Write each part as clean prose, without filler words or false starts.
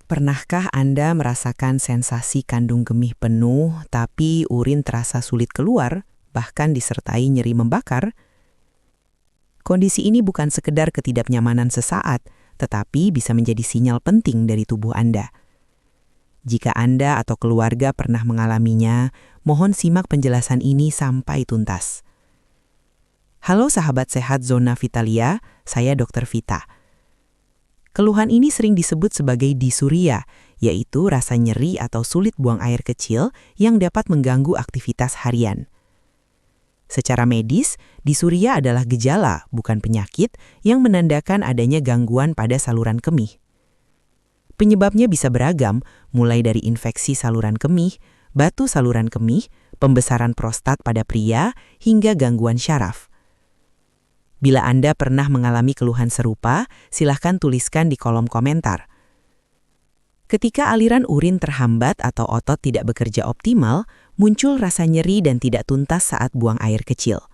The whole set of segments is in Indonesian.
Pernahkah Anda merasakan sensasi kandung kemih penuh, tapi urin terasa sulit keluar, bahkan disertai nyeri membakar? Kondisi ini bukan sekedar ketidaknyamanan sesaat, tetapi bisa menjadi sinyal penting dari tubuh Anda. Jika Anda atau keluarga pernah mengalaminya, mohon simak penjelasan ini sampai tuntas. Halo sahabat sehat Zona Vitalia, saya Dr. Vita. Keluhan ini sering disebut sebagai disuria, yaitu rasa nyeri atau sulit buang air kecil yang dapat mengganggu aktivitas harian. Secara medis, disuria adalah gejala, bukan penyakit, yang menandakan adanya gangguan pada saluran kemih. Penyebabnya bisa beragam, mulai dari infeksi saluran kemih, batu saluran kemih, pembesaran prostat pada pria, hingga gangguan syaraf. Bila Anda pernah mengalami keluhan serupa, silahkan tuliskan di kolom komentar. Ketika aliran urin terhambat atau otot tidak bekerja optimal, muncul rasa nyeri dan tidak tuntas saat buang air kecil.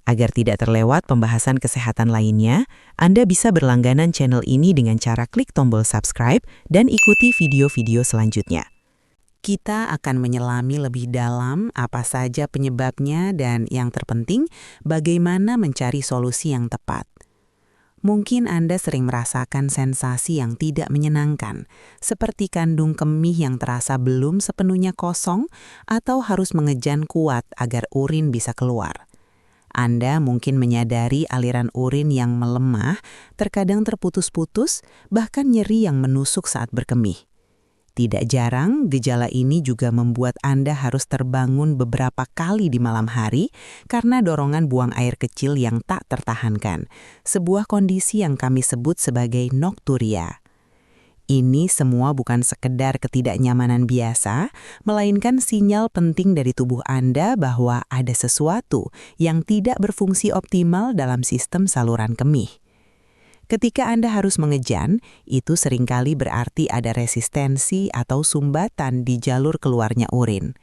Agar tidak terlewat pembahasan kesehatan lainnya, Anda bisa berlangganan channel ini dengan cara klik tombol subscribe dan ikuti video-video selanjutnya. Kita akan menyelami lebih dalam apa saja penyebabnya dan yang terpenting, bagaimana mencari solusi yang tepat. Mungkin Anda sering merasakan sensasi yang tidak menyenangkan, seperti kandung kemih yang terasa belum sepenuhnya kosong atau harus mengejan kuat agar urin bisa keluar. Anda mungkin menyadari aliran urin yang melemah, terkadang terputus-putus, bahkan nyeri yang menusuk saat berkemih. Tidak jarang, gejala ini juga membuat Anda harus terbangun beberapa kali di malam hari karena dorongan buang air kecil yang tak tertahankan, sebuah kondisi yang kami sebut sebagai nokturia. Ini semua bukan sekedar ketidaknyamanan biasa, melainkan sinyal penting dari tubuh Anda bahwa ada sesuatu yang tidak berfungsi optimal dalam sistem saluran kemih. Ketika Anda harus mengejan, itu seringkali berarti ada resistensi atau sumbatan di jalur keluarnya urin.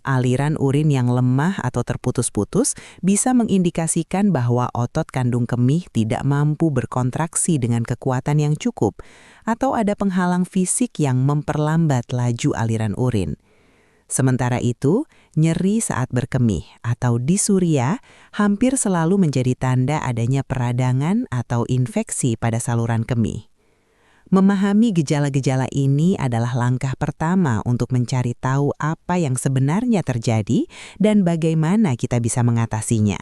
Aliran urin yang lemah atau terputus-putus bisa mengindikasikan bahwa otot kandung kemih tidak mampu berkontraksi dengan kekuatan yang cukup, atau ada penghalang fisik yang memperlambat laju aliran urin. Sementara itu, nyeri saat berkemih atau disuria hampir selalu menjadi tanda adanya peradangan atau infeksi pada saluran kemih. Memahami gejala-gejala ini adalah langkah pertama untuk mencari tahu apa yang sebenarnya terjadi dan bagaimana kita bisa mengatasinya.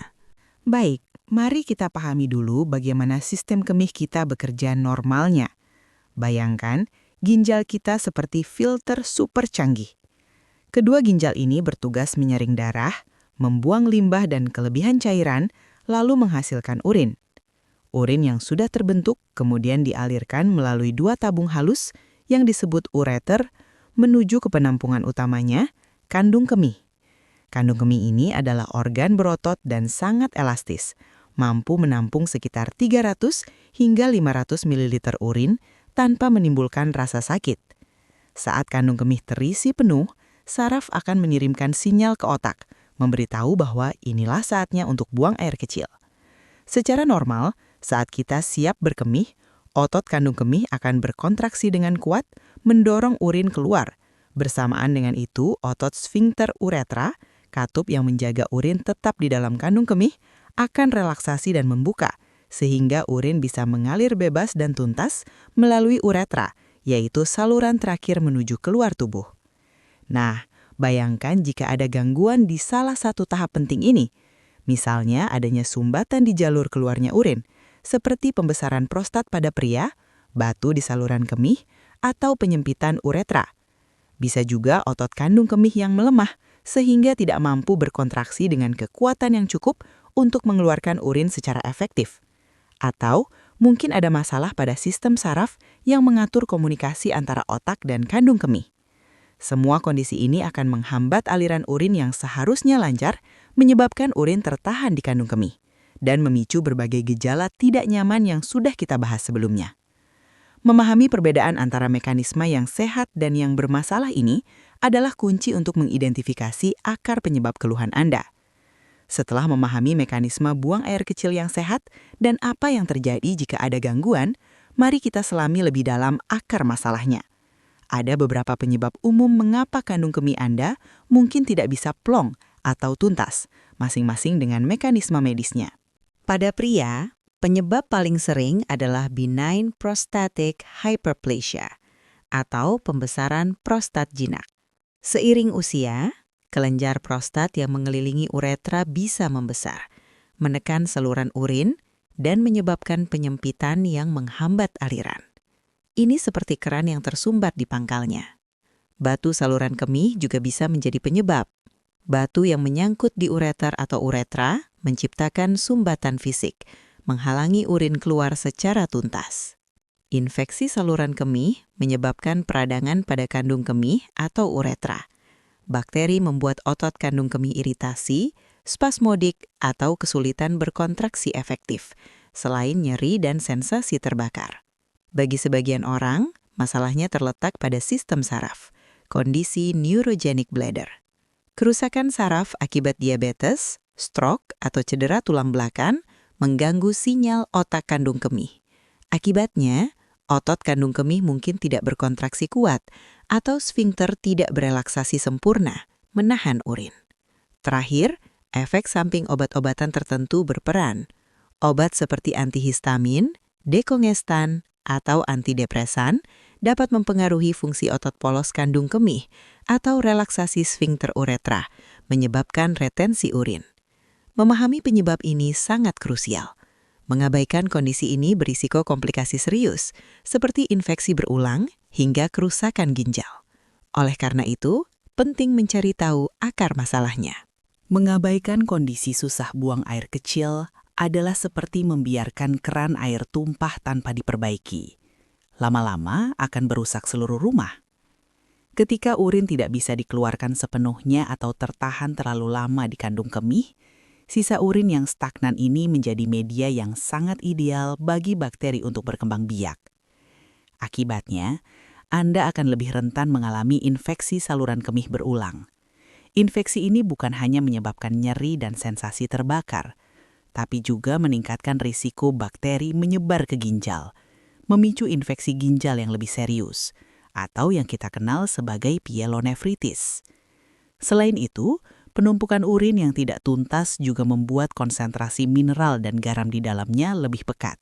Baik, mari kita pahami dulu bagaimana sistem kemih kita bekerja normalnya. Bayangkan, ginjal kita seperti filter super canggih. Kedua ginjal ini bertugas menyaring darah, membuang limbah dan kelebihan cairan, lalu menghasilkan urin. Urin yang sudah terbentuk kemudian dialirkan melalui dua tabung halus yang disebut ureter menuju ke penampungan utamanya, kandung kemih. Kandung kemih ini adalah organ berotot dan sangat elastis, mampu menampung sekitar 300 hingga 500 ml urin tanpa menimbulkan rasa sakit. Saat kandung kemih terisi penuh, saraf akan mengirimkan sinyal ke otak, memberitahu bahwa inilah saatnya untuk buang air kecil. Secara normal, saat kita siap berkemih, otot kandung kemih akan berkontraksi dengan kuat, mendorong urin keluar. Bersamaan dengan itu, otot sfinkter uretra, katup yang menjaga urin tetap di dalam kandung kemih, akan relaksasi dan membuka, sehingga urin bisa mengalir bebas dan tuntas melalui uretra, yaitu saluran terakhir menuju keluar tubuh. Nah, bayangkan jika ada gangguan di salah satu tahap penting ini. Misalnya adanya sumbatan di jalur keluarnya urin, seperti pembesaran prostat pada pria, batu di saluran kemih, atau penyempitan uretra. Bisa juga otot kandung kemih yang melemah, sehingga tidak mampu berkontraksi dengan kekuatan yang cukup untuk mengeluarkan urin secara efektif. Atau mungkin ada masalah pada sistem saraf yang mengatur komunikasi antara otak dan kandung kemih. Semua kondisi ini akan menghambat aliran urin yang seharusnya lancar, menyebabkan urin tertahan di kandung kemih, dan memicu berbagai gejala tidak nyaman yang sudah kita bahas sebelumnya. Memahami perbedaan antara mekanisme yang sehat dan yang bermasalah ini adalah kunci untuk mengidentifikasi akar penyebab keluhan Anda. Setelah memahami mekanisme buang air kecil yang sehat dan apa yang terjadi jika ada gangguan, Mari kita selami lebih dalam akar masalahnya. Ada beberapa penyebab umum mengapa kandung kemih Anda mungkin tidak bisa plong atau tuntas, masing-masing dengan mekanisme medisnya. Pada pria, penyebab paling sering adalah benign prostatic hyperplasia atau pembesaran prostat jinak. Seiring usia, kelenjar prostat yang mengelilingi uretra bisa membesar, menekan saluran urin, dan menyebabkan penyempitan yang menghambat aliran. Ini seperti keran yang tersumbat di pangkalnya. Batu saluran kemih juga bisa menjadi penyebab. Batu yang menyangkut di ureter atau uretra menciptakan sumbatan fisik, menghalangi urin keluar secara tuntas. Infeksi saluran kemih menyebabkan peradangan pada kandung kemih atau uretra. Bakteri membuat otot kandung kemih iritasi, spasmodik, atau kesulitan berkontraksi efektif, selain nyeri dan sensasi terbakar. Bagi sebagian orang, masalahnya terletak pada sistem saraf, kondisi neurogenic bladder. Kerusakan saraf akibat diabetes, stroke, atau cedera tulang belakang mengganggu sinyal otak kandung kemih. Akibatnya, otot kandung kemih mungkin tidak berkontraksi kuat atau sfinkter tidak berelaksasi sempurna, menahan urin. Terakhir, efek samping obat-obatan tertentu berperan. Obat seperti antihistamin, dekongestan, atau antidepresan dapat mempengaruhi fungsi otot polos kandung kemih atau relaksasi sfinkter uretra, menyebabkan retensi urin. Memahami penyebab ini sangat krusial. Mengabaikan kondisi ini berisiko komplikasi serius, seperti infeksi berulang hingga kerusakan ginjal. Oleh karena itu, penting mencari tahu akar masalahnya. Mengabaikan kondisi susah buang air kecil adalah seperti membiarkan keran air tumpah tanpa diperbaiki. Lama-lama akan berusak seluruh rumah. Ketika urin tidak bisa dikeluarkan sepenuhnya atau tertahan terlalu lama di kandung kemih, sisa urin yang stagnan ini menjadi media yang sangat ideal bagi bakteri untuk berkembang biak. Akibatnya, Anda akan lebih rentan mengalami infeksi saluran kemih berulang. Infeksi ini bukan hanya menyebabkan nyeri dan sensasi terbakar, tapi juga meningkatkan risiko bakteri menyebar ke ginjal, memicu infeksi ginjal yang lebih serius, atau yang kita kenal sebagai pyelonefritis. Selain itu, penumpukan urin yang tidak tuntas juga membuat konsentrasi mineral dan garam di dalamnya lebih pekat.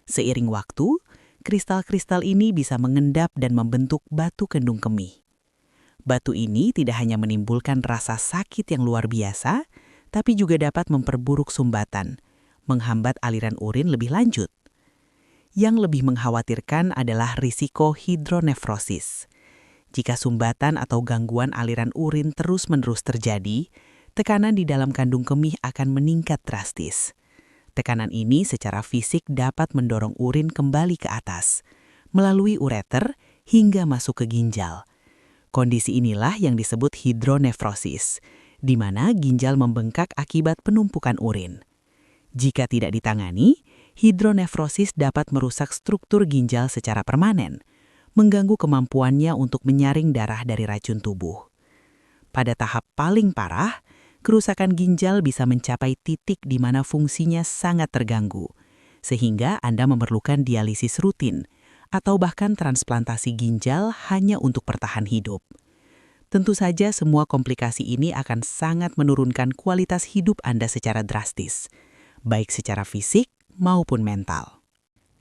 Seiring waktu, kristal-kristal ini bisa mengendap dan membentuk batu kandung kemih. Batu ini tidak hanya menimbulkan rasa sakit yang luar biasa, tapi juga dapat memperburuk sumbatan, menghambat aliran urin lebih lanjut. Yang lebih mengkhawatirkan adalah risiko hidronefrosis. Jika sumbatan atau gangguan aliran urin terus-menerus terjadi, tekanan di dalam kandung kemih akan meningkat drastis. Tekanan ini secara fisik dapat mendorong urin kembali ke atas, melalui ureter hingga masuk ke ginjal. Kondisi inilah yang disebut hidronefrosis, di mana ginjal membengkak akibat penumpukan urin. Jika tidak ditangani, hidronefrosis dapat merusak struktur ginjal secara permanen, mengganggu kemampuannya untuk menyaring darah dari racun tubuh. Pada tahap paling parah, kerusakan ginjal bisa mencapai titik di mana fungsinya sangat terganggu, sehingga Anda memerlukan dialisis rutin, atau bahkan transplantasi ginjal hanya untuk bertahan hidup. Tentu saja semua komplikasi ini akan sangat menurunkan kualitas hidup Anda secara drastis, baik secara fisik maupun mental.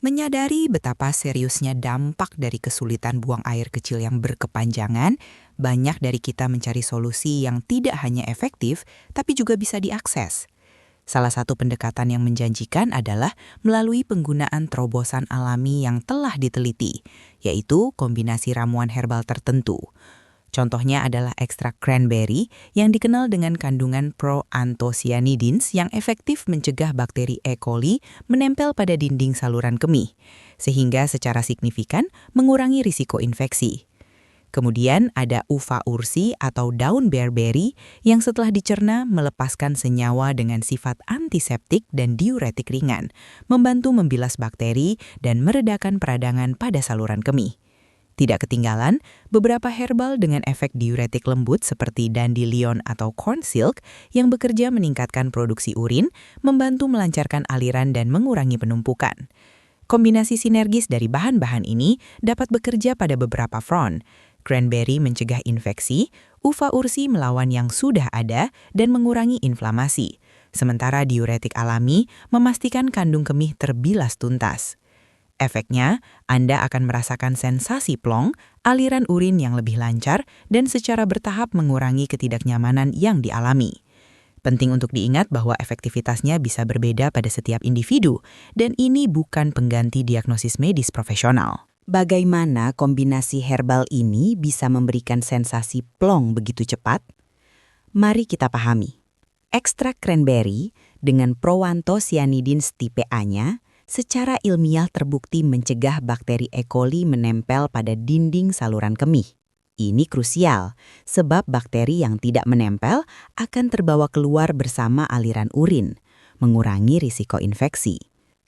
Menyadari betapa seriusnya dampak dari kesulitan buang air kecil yang berkepanjangan, banyak dari kita mencari solusi yang tidak hanya efektif, tapi juga bisa diakses. Salah satu pendekatan yang menjanjikan adalah melalui penggunaan terobosan alami yang telah diteliti, yaitu kombinasi ramuan herbal tertentu. Contohnya adalah ekstrak cranberry yang dikenal dengan kandungan proanthocyanidins yang efektif mencegah bakteri E. coli menempel pada dinding saluran kemih, sehingga secara signifikan mengurangi risiko infeksi. Kemudian ada uva ursi atau daun bearberry yang setelah dicerna melepaskan senyawa dengan sifat antiseptik dan diuretik ringan, membantu membilas bakteri dan meredakan peradangan pada saluran kemih. Tidak ketinggalan, beberapa herbal dengan efek diuretik lembut seperti dandelion atau corn silk yang bekerja meningkatkan produksi urin, membantu melancarkan aliran dan mengurangi penumpukan. Kombinasi sinergis dari bahan-bahan ini dapat bekerja pada beberapa front. Cranberry mencegah infeksi, uva ursi melawan yang sudah ada dan mengurangi inflamasi. Sementara diuretik alami memastikan kandung kemih terbilas tuntas. Efeknya, Anda akan merasakan sensasi plong, aliran urin yang lebih lancar, dan secara bertahap mengurangi ketidaknyamanan yang dialami. Penting untuk diingat bahwa efektivitasnya bisa berbeda pada setiap individu, dan ini bukan pengganti diagnosis medis profesional. Bagaimana kombinasi herbal ini bisa memberikan sensasi plong begitu cepat? Mari kita pahami. Ekstrak cranberry dengan proanthocyanidins tipe A-nya secara ilmiah terbukti mencegah bakteri E. coli menempel pada dinding saluran kemih. Ini krusial, sebab bakteri yang tidak menempel akan terbawa keluar bersama aliran urin, mengurangi risiko infeksi.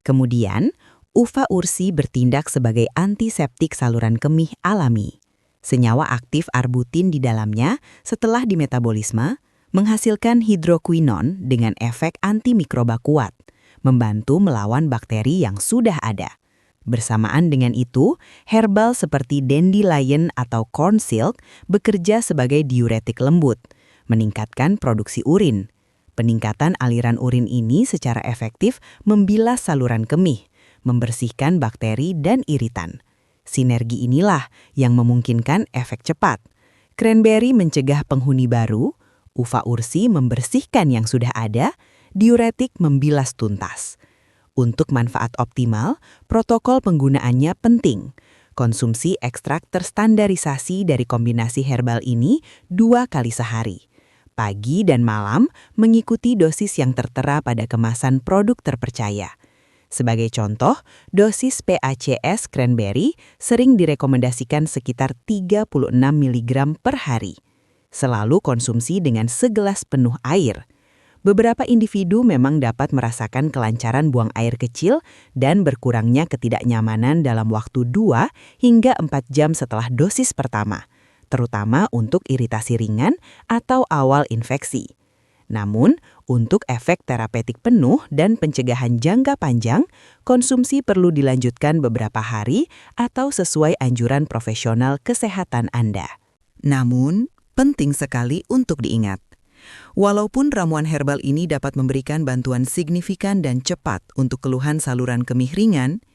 Kemudian, uva ursi bertindak sebagai antiseptik saluran kemih alami. Senyawa aktif arbutin di dalamnya setelah dimetabolisme menghasilkan hidroquinon dengan efek antimikroba kuat, membantu melawan bakteri yang sudah ada. Bersamaan dengan itu, herbal seperti dandelion atau corn silk bekerja sebagai diuretik lembut, meningkatkan produksi urin. Peningkatan aliran urin ini secara efektif membilas saluran kemih, membersihkan bakteri dan iritan. Sinergi inilah yang memungkinkan efek cepat. Cranberry mencegah penghuni baru, uva ursi membersihkan yang sudah ada, diuretik membilas tuntas. Untuk manfaat optimal, protokol penggunaannya penting. Konsumsi ekstrak terstandarisasi dari kombinasi herbal ini 2 kali sehari. Pagi dan malam mengikuti dosis yang tertera pada kemasan produk terpercaya. Sebagai contoh, dosis PACS cranberry sering direkomendasikan sekitar 36 mg per hari. Selalu konsumsi dengan segelas penuh air. Beberapa individu memang dapat merasakan kelancaran buang air kecil dan berkurangnya ketidaknyamanan dalam waktu 2 hingga 4 jam setelah dosis pertama, terutama untuk iritasi ringan atau awal infeksi. Namun, untuk efek terapeutik penuh dan pencegahan jangka panjang, konsumsi perlu dilanjutkan beberapa hari atau sesuai anjuran profesional kesehatan Anda. Namun, penting sekali untuk diingat. Walaupun ramuan herbal ini dapat memberikan bantuan signifikan dan cepat untuk keluhan saluran kemih ringan,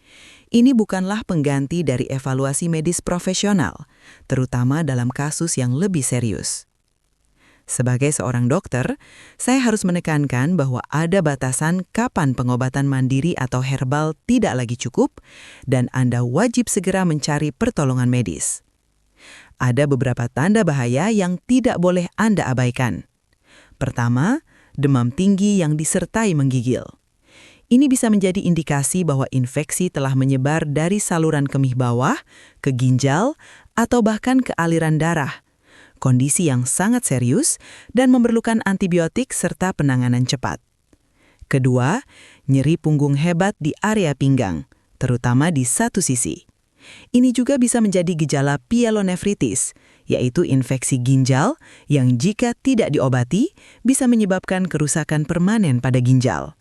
ini bukanlah pengganti dari evaluasi medis profesional, terutama dalam kasus yang lebih serius. Sebagai seorang dokter, saya harus menekankan bahwa ada batasan kapan pengobatan mandiri atau herbal tidak lagi cukup dan Anda wajib segera mencari pertolongan medis. Ada beberapa tanda bahaya yang tidak boleh Anda abaikan. Pertama, demam tinggi yang disertai menggigil. Ini bisa menjadi indikasi bahwa infeksi telah menyebar dari saluran kemih bawah ke ginjal atau bahkan ke aliran darah. Kondisi yang sangat serius dan memerlukan antibiotik serta penanganan cepat. Kedua, nyeri punggung hebat di area pinggang, terutama di satu sisi. Ini juga bisa menjadi gejala pyelonefritis, yaitu infeksi ginjal yang jika tidak diobati bisa menyebabkan kerusakan permanen pada ginjal.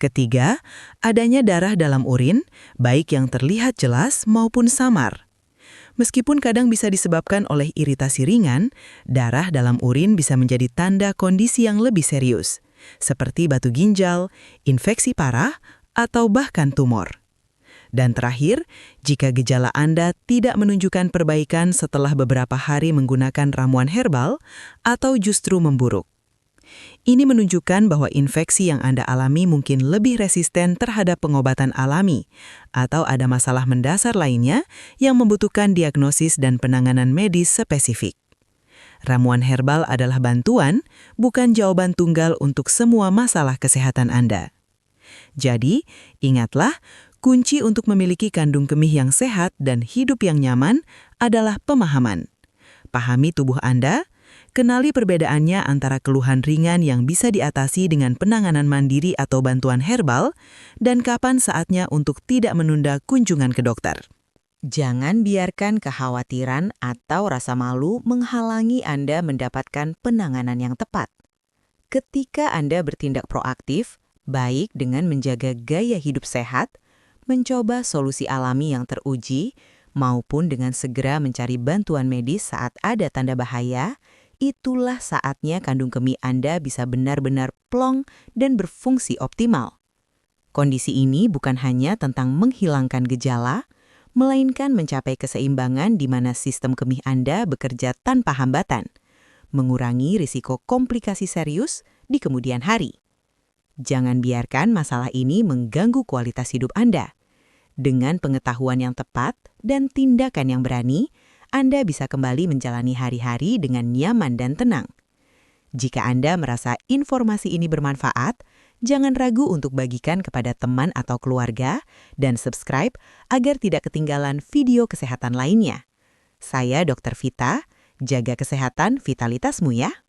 Ketiga, adanya darah dalam urin, baik yang terlihat jelas maupun samar. Meskipun kadang bisa disebabkan oleh iritasi ringan, darah dalam urin bisa menjadi tanda kondisi yang lebih serius, seperti batu ginjal, infeksi parah, atau bahkan tumor. Dan terakhir, jika gejala Anda tidak menunjukkan perbaikan setelah beberapa hari menggunakan ramuan herbal atau justru memburuk. Ini menunjukkan bahwa infeksi yang Anda alami mungkin lebih resisten terhadap pengobatan alami atau ada masalah mendasar lainnya yang membutuhkan diagnosis dan penanganan medis spesifik. Ramuan herbal adalah bantuan, bukan jawaban tunggal untuk semua masalah kesehatan Anda. Jadi, ingatlah, kunci untuk memiliki kandung kemih yang sehat dan hidup yang nyaman adalah pemahaman. Pahami tubuh Anda, kenali perbedaannya antara keluhan ringan yang bisa diatasi dengan penanganan mandiri atau bantuan herbal, dan kapan saatnya untuk tidak menunda kunjungan ke dokter. Jangan biarkan kekhawatiran atau rasa malu menghalangi Anda mendapatkan penanganan yang tepat. Ketika Anda bertindak proaktif, baik dengan menjaga gaya hidup sehat, mencoba solusi alami yang teruji, maupun dengan segera mencari bantuan medis saat ada tanda bahaya, itulah saatnya kandung kemih Anda bisa benar-benar plong dan berfungsi optimal. Kondisi ini bukan hanya tentang menghilangkan gejala, melainkan mencapai keseimbangan di mana sistem kemih Anda bekerja tanpa hambatan, mengurangi risiko komplikasi serius di kemudian hari. Jangan biarkan masalah ini mengganggu kualitas hidup Anda. Dengan pengetahuan yang tepat dan tindakan yang berani, Anda bisa kembali menjalani hari-hari dengan nyaman dan tenang. Jika Anda merasa informasi ini bermanfaat, jangan ragu untuk bagikan kepada teman atau keluarga dan subscribe agar tidak ketinggalan video kesehatan lainnya. Saya Dr. Vita, jaga kesehatan vitalitasmu ya.